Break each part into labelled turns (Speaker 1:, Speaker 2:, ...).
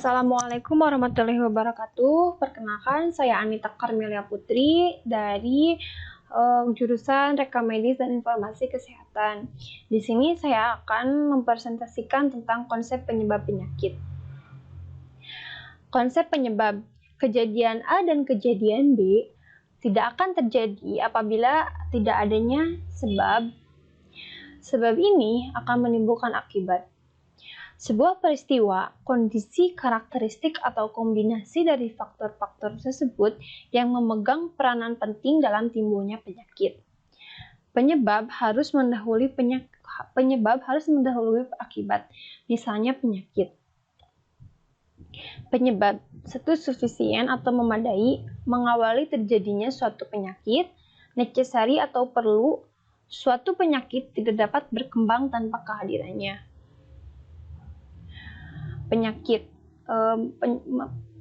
Speaker 1: Assalamualaikum warahmatullahi wabarakatuh. Perkenalkan, saya Anita Karmelia Putri dari jurusan Rekam Medis dan Informasi Kesehatan. Di sini saya akan mempresentasikan tentang konsep penyebab penyakit. Konsep penyebab kejadian A dan kejadian B tidak akan terjadi apabila tidak adanya sebab. Sebab ini akan menimbulkan akibat. Sebuah peristiwa, kondisi, karakteristik, atau kombinasi dari faktor-faktor tersebut yang memegang peranan penting dalam timbulnya penyakit. Penyebab harus mendahului akibat, misalnya penyakit. Penyebab satu sufisien atau memadai mengawali terjadinya suatu penyakit, necessary atau perlu, suatu penyakit tidak dapat berkembang tanpa kehadirannya. Penyakit.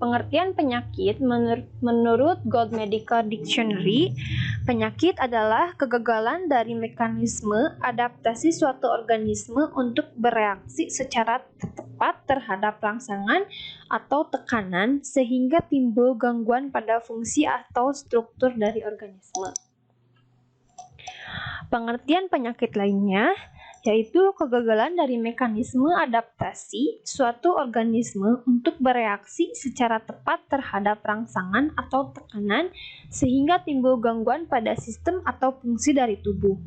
Speaker 1: Pengertian penyakit menurut Gold Medical Dictionary, penyakit adalah kegagalan dari mekanisme adaptasi suatu organisme untuk bereaksi secara tepat terhadap rangsangan atau tekanan sehingga timbul gangguan pada fungsi atau struktur dari organisme. Pengertian penyakit lainnya yaitu kegagalan dari mekanisme adaptasi suatu organisme untuk bereaksi secara tepat terhadap rangsangan atau tekanan sehingga timbul gangguan pada sistem atau fungsi dari tubuh.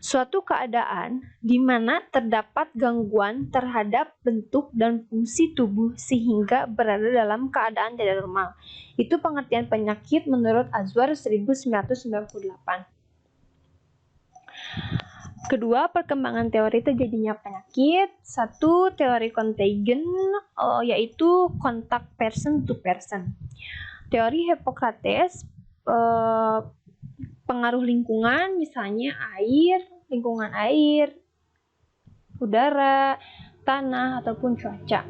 Speaker 1: Suatu keadaan di mana terdapat gangguan terhadap bentuk dan fungsi tubuh sehingga berada dalam keadaan tidak normal. Itu pengertian penyakit menurut Azwar 1998. Kedua, perkembangan teori terjadinya penyakit. Satu, teori contagion, yaitu kontak person to person. Teori Hippocrates, pengaruh lingkungan, misalnya air, lingkungan air, udara, tanah, ataupun cuaca.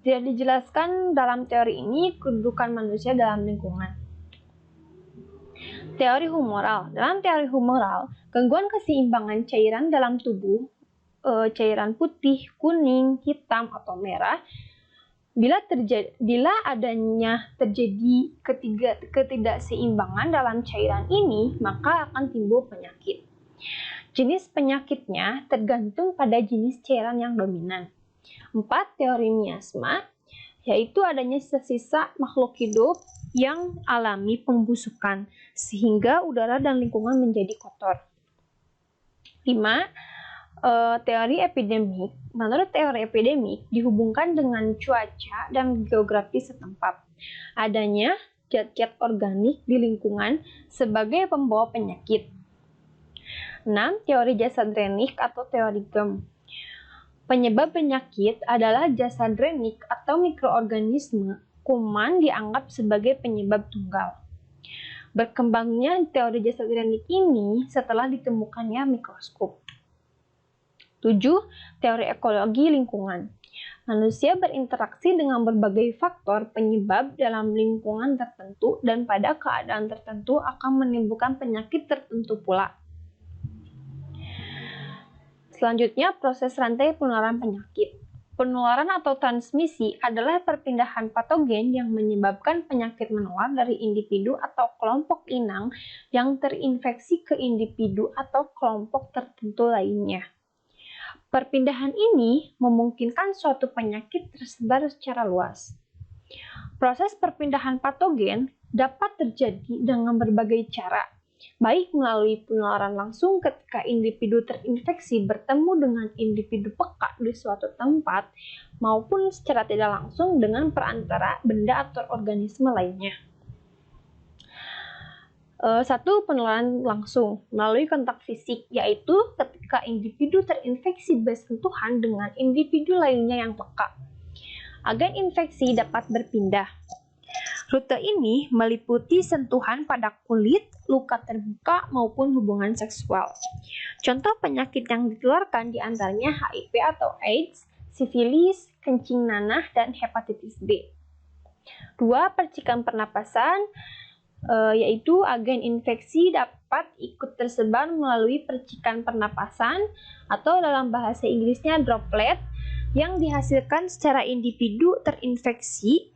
Speaker 1: Tidak dijelaskan dalam teori ini kedudukan manusia dalam lingkungan. Teori humoral. Dalam teori humoral, gangguan keseimbangan cairan dalam tubuh, cairan putih, kuning, hitam, atau merah, bila adanya terjadi ketidakseimbangan dalam cairan ini, maka akan timbul penyakit. Jenis penyakitnya tergantung pada jenis cairan yang dominan. 4. Teori miasma, yaitu adanya sisa-sisa makhluk hidup yang alami pembusukan, sehingga udara dan lingkungan menjadi kotor. 5. Teori epidemik. Menurut teori epidemik, dihubungkan dengan cuaca dan geografi setempat. Adanya zat-zat organik di lingkungan sebagai pembawa penyakit. 6. Teori jasad renik atau teori Gem. Penyebab penyakit adalah jasad renik atau mikroorganisme. Kuman dianggap sebagai penyebab tunggal. Berkembangnya teori jasad renik ini setelah ditemukannya mikroskop. 7. Teori ekologi lingkungan. Manusia berinteraksi dengan berbagai faktor penyebab dalam lingkungan tertentu dan pada keadaan tertentu akan menimbulkan penyakit tertentu pula. Selanjutnya, proses rantai penularan penyakit. Penularan atau transmisi adalah perpindahan patogen yang menyebabkan penyakit menular dari individu atau kelompok inang yang terinfeksi ke individu atau kelompok tertentu lainnya. Perpindahan ini memungkinkan suatu penyakit tersebar secara luas. Proses perpindahan patogen dapat terjadi dengan berbagai cara, baik melalui penularan langsung ketika individu terinfeksi bertemu dengan individu peka di suatu tempat, maupun secara tidak langsung dengan perantara benda atau organisme lainnya. 1. Penularan langsung melalui kontak fisik, yaitu ketika individu terinfeksi bersentuhan dengan individu lainnya yang peka. Agen infeksi dapat berpindah. Rute ini meliputi sentuhan pada kulit, luka terbuka, maupun hubungan seksual. Contoh penyakit yang ditularkan diantaranya HIV atau AIDS, sifilis, kencing nanah, dan hepatitis B. 2. Percikan pernapasan, yaitu agen infeksi dapat ikut tersebar melalui percikan pernapasan atau dalam bahasa Inggrisnya droplet yang dihasilkan secara individu terinfeksi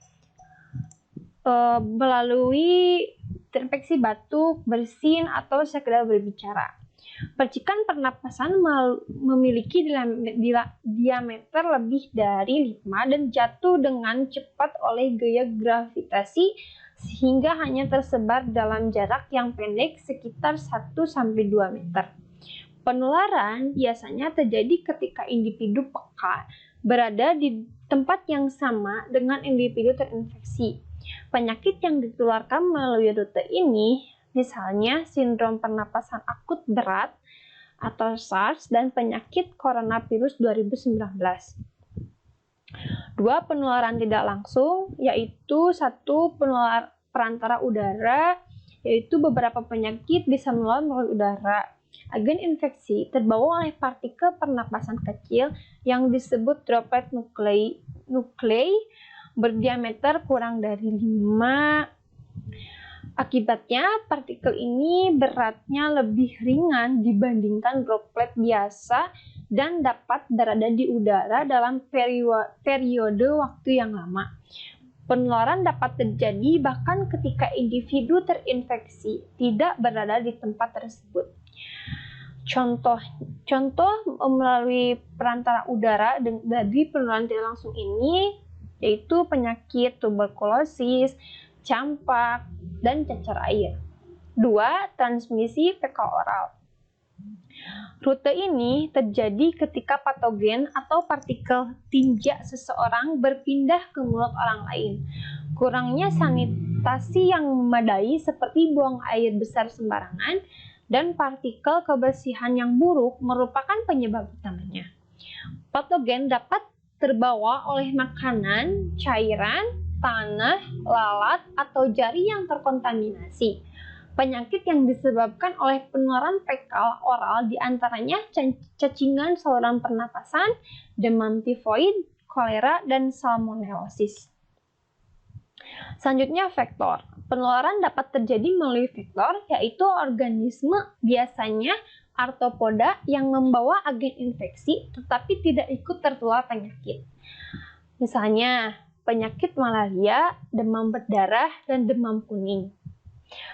Speaker 1: melalui terinfeksi batuk, bersin, atau sekedar berbicara. Percikan pernapasan memiliki diameter lebih dari 5 dan jatuh dengan cepat oleh gaya gravitasi sehingga hanya tersebar dalam jarak yang pendek sekitar 1-2 meter. Penularan biasanya terjadi ketika individu peka berada di tempat yang sama dengan individu terinfeksi. Penyakit yang ditularkan melalui rute ini, misalnya sindrom pernapasan akut berat atau SARS dan penyakit coronavirus 2019. Dua penularan tidak langsung, yaitu satu penular perantara udara, yaitu beberapa penyakit bisa menular melalui udara. Agen infeksi terbawa oleh partikel pernapasan kecil yang disebut droplet nuklei berdiameter kurang dari 5. Akibatnya, partikel ini beratnya lebih ringan dibandingkan droplet biasa dan dapat berada di udara dalam periode waktu yang lama. Penularan dapat terjadi bahkan ketika individu terinfeksi tidak berada di tempat tersebut. Contoh melalui perantara udara dari penularan tidak langsung ini yaitu penyakit tuberkulosis, campak, dan cacar air. 2. Transmisi fekal oral. Rute ini terjadi ketika patogen atau partikel tinja seseorang berpindah ke mulut orang lain. Kurangnya sanitasi yang memadai seperti buang air besar sembarangan dan partikel kebersihan yang buruk merupakan penyebab utamanya. Patogen dapat terbawa oleh makanan, cairan, tanah, lalat, atau jari yang terkontaminasi. Penyakit yang disebabkan oleh penularan fekal oral diantaranya cacingan saluran pernapasan, demam tifoid, kolera, dan salmonellosis. Selanjutnya vektor. Penularan dapat terjadi melalui vektor, yaitu organisme biasanya arthropoda yang membawa agen infeksi tetapi tidak ikut tertular penyakit. Misalnya, penyakit malaria, demam berdarah, dan demam kuning.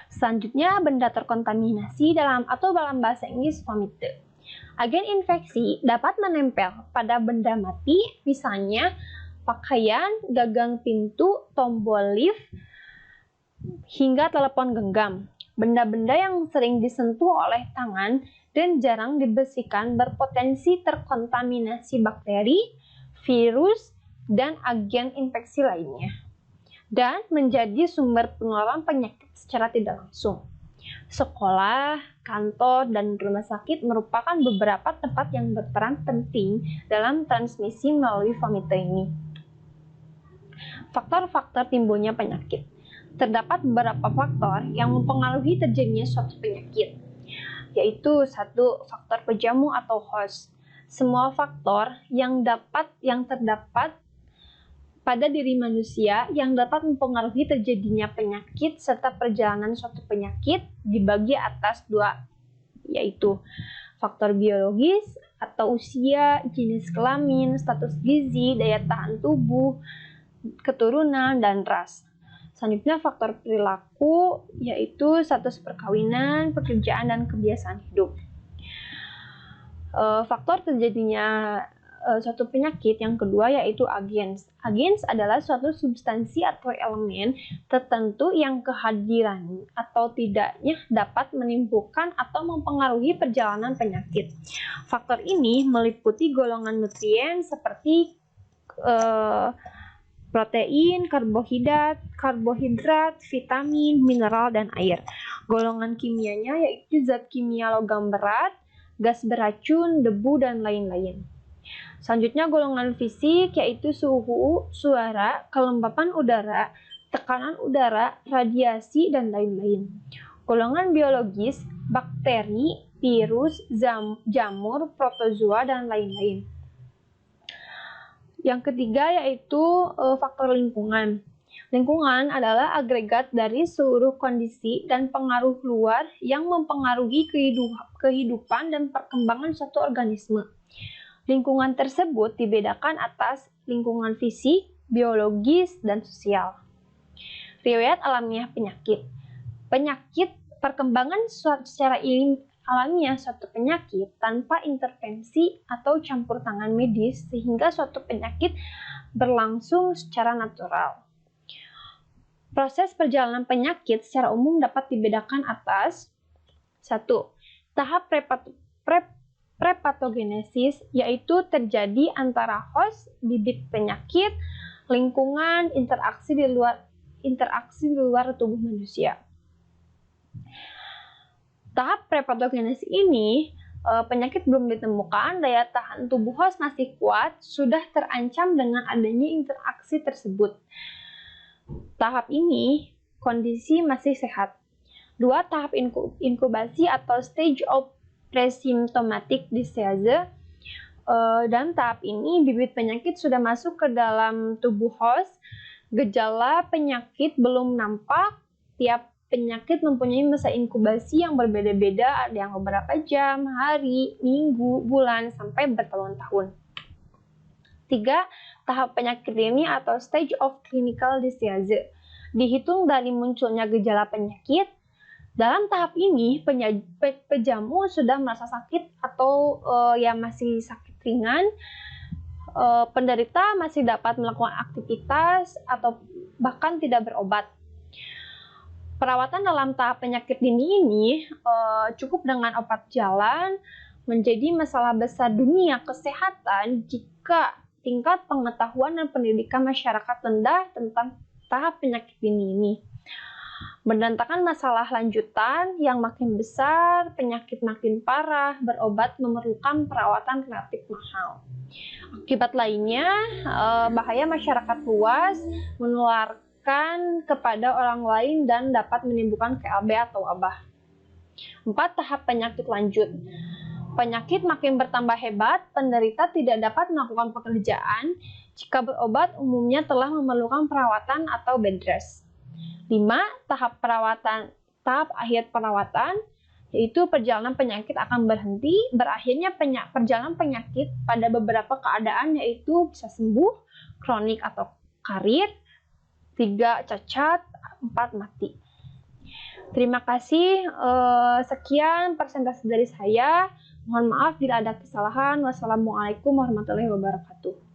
Speaker 1: Selanjutnya, benda terkontaminasi atau dalam bahasa Inggris vomite. Agen infeksi dapat menempel pada benda mati, misalnya pakaian, gagang pintu, tombol lift, hingga telepon genggam. Benda-benda yang sering disentuh oleh tangan dan jarang dibersihkan berpotensi terkontaminasi bakteri, virus, dan agen infeksi lainnya, dan menjadi sumber penularan penyakit secara tidak langsung. Sekolah, kantor, dan rumah sakit merupakan beberapa tempat yang berperan penting dalam transmisi melalui vomite ini. Faktor-faktor timbulnya penyakit. Terdapat beberapa faktor yang mempengaruhi terjadinya suatu penyakit, yaitu 1. Faktor pejamu atau host. Semua faktor yang terdapat pada diri manusia yang dapat mempengaruhi terjadinya penyakit serta perjalanan suatu penyakit dibagi atas 2, yaitu faktor biologis atau usia, jenis kelamin, status gizi, daya tahan tubuh, keturunan, dan ras. Selanjutnya faktor perilaku, yaitu status perkawinan, pekerjaan, dan kebiasaan hidup. Faktor terjadinya suatu penyakit yang kedua yaitu agens. Agens adalah suatu substansi atau elemen tertentu yang kehadiran atau tidaknya dapat menimbulkan atau mempengaruhi perjalanan penyakit. Faktor ini meliputi golongan nutrien seperti protein, karbohidrat, vitamin, mineral, dan air. Golongan kimianya yaitu zat kimia logam berat, gas beracun, debu, dan lain-lain. Selanjutnya golongan fisik yaitu suhu, suara, kelembapan udara, tekanan udara, radiasi, dan lain-lain. Golongan biologis, bakteri, virus, jamur, protozoa, dan lain-lain. Yang ketiga yaitu faktor lingkungan. Lingkungan adalah agregat dari seluruh kondisi dan pengaruh luar yang mempengaruhi kehidupan dan perkembangan suatu organisme. Lingkungan tersebut dibedakan atas lingkungan fisik, biologis, dan sosial. Riwayat alamiah penyakit. Perkembangan secara alamiah suatu penyakit tanpa intervensi atau campur tangan medis sehingga suatu penyakit berlangsung secara natural. Proses perjalanan penyakit secara umum dapat dibedakan atas 1. Tahap prepatogenesis, yaitu terjadi antara host, bibit penyakit, lingkungan, interaksi di luar tubuh manusia. Tahap prepatogenesis ini, penyakit belum ditemukan, daya tahan tubuh host masih kuat, sudah terancam dengan adanya interaksi tersebut. Tahap ini, kondisi masih sehat. 2. Tahap inkubasi atau stage of presymptomatic disease. Dan tahap ini, bibit penyakit sudah masuk ke dalam tubuh host. Gejala penyakit belum nampak. Tiap penyakit mempunyai masa inkubasi yang berbeda-beda, ada yang beberapa jam, hari, minggu, bulan, sampai bertahun-tahun. 3. Tahap penyakit ini atau stage of clinical disease. Dihitung dari munculnya gejala penyakit. Dalam tahap ini, pejamu sudah merasa sakit atau masih sakit ringan. Penderita masih dapat melakukan aktivitas atau bahkan tidak berobat. Perawatan dalam tahap penyakit dini ini cukup dengan obat jalan menjadi masalah besar dunia kesehatan jika tingkat pengetahuan dan pendidikan masyarakat rendah tentang tahap penyakit dini ini. Mendatangkan masalah lanjutan yang makin besar, penyakit makin parah, berobat memerlukan perawatan relatif mahal. Akibat lainnya, bahaya masyarakat luas, menularkan kepada orang lain dan dapat menimbulkan KLB atau wabah. 4. Tahap penyakit lanjut. Penyakit makin bertambah hebat, penderita tidak dapat melakukan pekerjaan. Jika berobat, umumnya telah memerlukan perawatan atau bed rest. 5. Tahap akhir perawatan, yaitu perjalanan penyakit akan berhenti. Berakhirnya perjalanan penyakit pada beberapa keadaan, yaitu bisa sembuh, kronik atau karir. 3. Cacat. 4. Mati. Terima kasih. Sekian presentasi dari saya. Mohon maaf bila ada kesalahan. Wassalamualaikum warahmatullahi wabarakatuh.